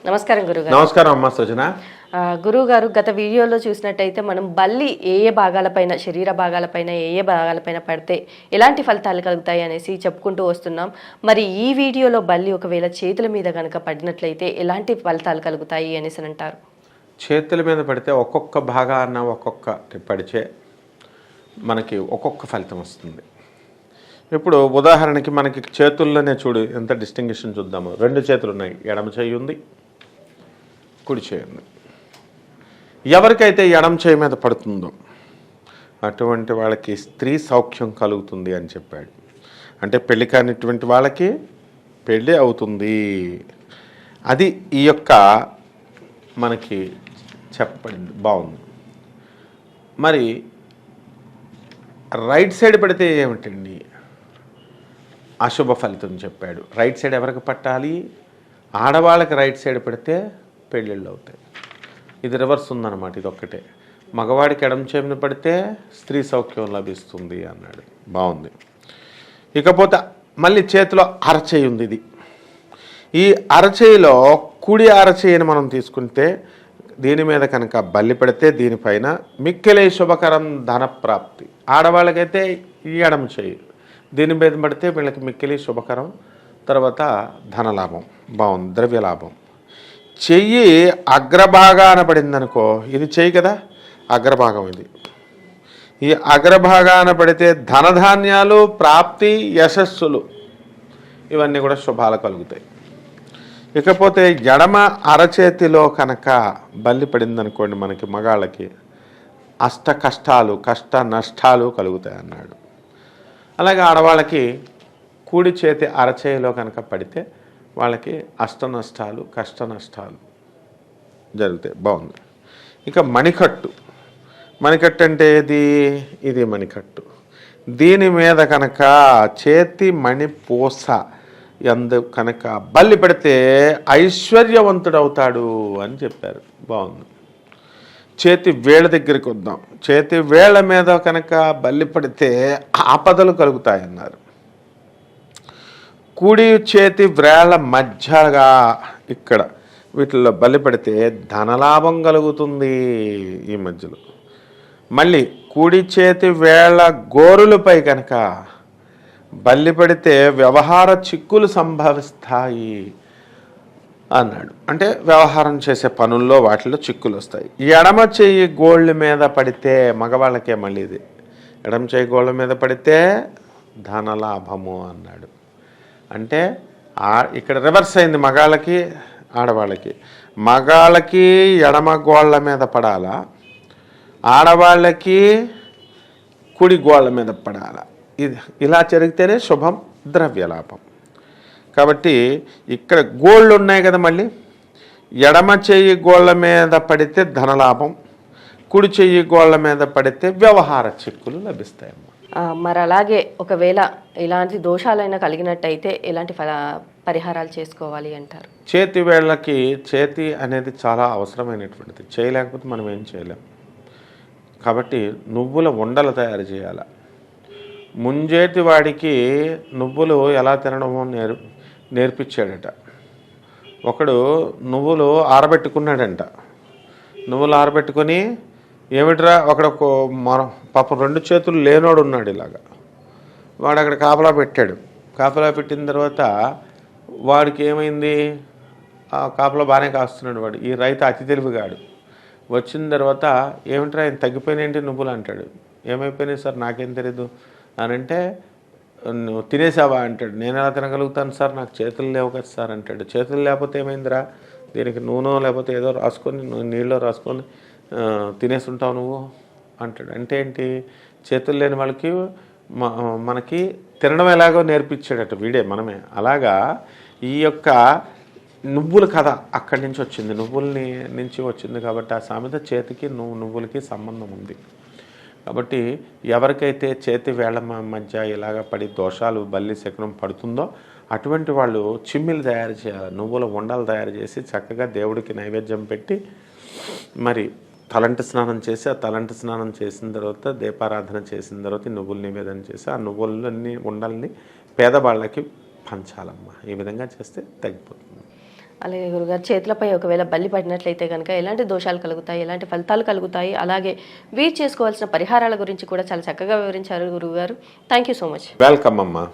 నమస్కారం గురుగారు. నమస్కారం అమ్మ సృజన. గురువుగారు, గత వీడియోలో చూసినట్టయితే మనం బల్లి ఏ ఏ భాగాలపైన, శరీర భాగాలపైన ఏ ఏ భాగాలపైన పడితే ఎలాంటి ఫలితాలు కలుగుతాయి అనేసి చెప్పుకుంటూ వస్తున్నాం. మరి ఈ వీడియోలో బల్లి ఒకవేళ చేతుల మీద కనుక పడినట్లయితే ఎలాంటి ఫలితాలు కలుగుతాయి అనేసి అంటారు? చేతుల మీద పడితే ఒక్కొక్క భాగాన ఒక్కొక్క పడిచే మనకి ఒక్కొక్క ఫలితం వస్తుంది. ఇప్పుడు ఉదాహరణకి మనకి చేతుల్లోనే చూడు ఎంత డిస్టింగ్విషన్ చూద్దాము. 2 చేతులు ఉన్నాయి, ఎడమ చేయి ఉంది, కుడి చేయి ఉంది. ఎవరికైతే ఎడమ చేయి మీద పడుతుందో అటువంటి వాళ్ళకి స్త్రీ సౌఖ్యం కలుగుతుంది అని చెప్పాడు. అంటే పెళ్లి కానిటువంటి వాళ్ళకి పెళ్ళి అవుతుంది. అది ఈ యొక్క మనకి చెప్పండి, బాగుంది. మరి రైట్ సైడ్ పడితే ఏమిటండి? అశుభ ఫలితం చెప్పాడు. రైట్ సైడ్ ఎవరికి పట్టాలి? ఆడవాళ్ళకి రైట్ సైడ్ పడితే పెళ్ళిళ్ళు అవుతాయి. ఇది రివర్స్ ఉందన్నమాట. ఇది ఒక్కటే. మగవాడికి ఎడమ చేయి మీద పడితే స్త్రీ సౌఖ్యం లభిస్తుంది అన్నాడు. బాగుంది. ఇకపోతే మళ్ళీ చేతిలో అరచేయి ఉంది. ఈ అరచేయిలో కుడి అరచేయిని మనం తీసుకుంటే దీని మీద కనుక బల్లి పడితే దీనిపైన మిక్కిలి శుభకరం ధనప్రాప్తి. ఆడవాళ్ళకైతే ఈ ఎడమ చేయి, దీని మీద పడితే వీళ్ళకి మిక్కిలి శుభకరం, తర్వాత ధనలాభం. బాగుంది, ద్రవ్యలాభం. చెయ్యి అగ్రభాగాన పడిందనుకో, ఇది చెయ్యి కదా, అగ్రభాగం ఇది. ఈ అగ్రభాగాన పడితే ధనధాన్యాలు, ప్రాప్తి, యశస్సులు ఇవన్నీ కూడా శుభాలు కలుగుతాయి. ఇకపోతే ఎడమ అరచేతిలో కనుక బల్లి పడిందనుకోండి మనకి మగాళ్ళకి అష్ట కష్టాలు, కష్ట నష్టాలు కలుగుతాయి అన్నాడు. అలాగే ఆడవాళ్ళకి కుడి చేతి అరచేయిలో కనుక పడితే వాళ్ళకి అష్ట నష్టాలు, కష్ట నష్టాలు జరుగుతాయి. బాగుంది. ఇక మణికట్టు. మణికట్టు అంటే ఇది మణికట్టు. దీని మీద కనుక చేతి మణిపూస ఎందు కనుక బల్లి పెడితే ఐశ్వర్యవంతుడవుతాడు అని చెప్పారు. బాగుంది. చేతి వేళ్ళ దగ్గరికి వద్దాం. చేతి వేళ్ళ మీద కనుక బల్లి పడితే ఆపదలు కలుగుతాయన్నారు. కుడి చేతి వేళ్ళ మధ్యగా ఇక్కడ వీటిల్లో బల్లి పడితే ధనలాభం కలుగుతుంది ఈ మధ్యలో. మళ్ళీ కుడి చేతి వేళ్ళ గోరులపై కనుక బల్లి పడితే వ్యవహార చిక్కులు సంభవిస్తాయి అన్నాడు. అంటే వ్యవహారం చేసే పనుల్లో వాటిలో చిక్కులు వస్తాయి. ఎడమ చెయ్యి గోళ్ళ మీద పడితే మగవాళ్ళకే మళ్ళీ ఇది ఎడమ చెయ్యి గోళ్ళ మీద పడితే ధనలాభము అన్నాడు. అంటే ఇక్కడ రివర్స్ అయింది మగాళ్ళకి ఆడవాళ్ళకి. మగాళ్ళకి ఎడమ గోళ్ళ మీద పడాలా, ఆడవాళ్ళకి కుడి గోళ్ళ మీద పడాలా. ఇది ఇలా జరిగితేనే శుభం, ద్రవ్యలాభం. కాబట్టి ఇక్కడ గోళ్ళు ఉన్నాయి కదా, మళ్ళీ ఎడమ చెయ్యి గోళ్ళ మీద పడితే ధనలాభం, కుడి చెయ్యి గోళ్ళ మీద పడితే వ్యవహార చిక్కులు లభిస్తాయమ్మా. మరి అలాగే ఒకవేళ ఇలాంటి దోషాలైనా కలిగినట్టయితే ఎలాంటి పరిహారాలు చేసుకోవాలి అంటారు? చేతి వేళ్ళకి చేతి అనేది చాలా అవసరమైనటువంటిది. చేయలేకపోతే మనం ఏం చేయలేం. కాబట్టి నువ్వుల ఉండలు తయారు చేయాలి. ముంజేటి వాడికి నువ్వులు ఎలా తినడమో నేర్పించాడట. ఒకడు నువ్వులు ఆరబెట్టుకున్నాడంట. నువ్వులు ఆరబెట్టుకొని ఏమిట్రా ఒకడు పాపం 2 చేతులు లేనోడు ఉన్నాడు. ఇలాగా వాడు అక్కడ కాపలా పెట్టాడు. కాపలా పెట్టిన తర్వాత వాడికి ఏమైంది, ఆ కాపలా బాగానే కాస్తున్నాడు వాడు. ఈ రైతు అతి తెలివిగాడు. వచ్చిన తర్వాత ఏమిట్రా ఆయన తగ్గిపోయినేంటి నువ్వులు అంటాడు. ఏమైపోయినాయి సార్ నాకేం తెలీదు అని అంటే, నువ్వు తినేసావా అంటాడు. నేను ఎలా తినగలుగుతాను సార్, నాకు చేతులు లేవు కదా సార్ అంటాడు. చేతులు లేకపోతే ఏమైందిరా, దీనికి నూనె లేకపోతే ఏదో రాసుకొని నీళ్ళలో రాసుకొని తినేసి ఉంటావు నువ్వు అంటాడు. అంటే ఏంటి, చేతులు లేని వాళ్ళకి మనకి తినడం ఎలాగో నేర్పించాడట వీడే, మనమే. అలాగా ఈ యొక్క నువ్వుల కథ అక్కడి నుంచి వచ్చింది, నువ్వుల్ని నుంచి వచ్చింది. కాబట్టి ఆ సామెత చేతికి నువ్వులకి సంబంధం ఉంది. కాబట్టి ఎవరికైతే చేతి వేళ్ల మధ్య ఇలాగ పడి దోషాలు బల్లి శకునం పడుతుందో అటువంటి వాళ్ళు చిమ్మిలు తయారు చేయాలి. నువ్వుల ఉండలు తయారు చేసి చక్కగా దేవుడికి నైవేద్యం పెట్టి మరి తలంటి స్నానం చేసి, ఆ తలంటి స్నానం చేసిన తర్వాత దీపారాధన చేసిన తర్వాత నువ్వులు నివేదన చేసి ఆ నువ్వులన్నీ ఉండల్ని పేదవాళ్ళకి పంచాలమ్మా. ఈ విధంగా చేస్తే తగ్గిపోతుంది. అలాగే గురుగారు చేతులపై ఒకవేళ బల్లి పడినట్లయితే కనుక ఎలాంటి దోషాలు కలుగుతాయి, ఎలాంటి ఫలితాలు కలుగుతాయి, అలాగే వీరు చేసుకోవాల్సిన పరిహారాల గురించి కూడా చాలా చక్కగా వివరించారు గురువుగారు. Thank you so much. Welcome అమ్మా.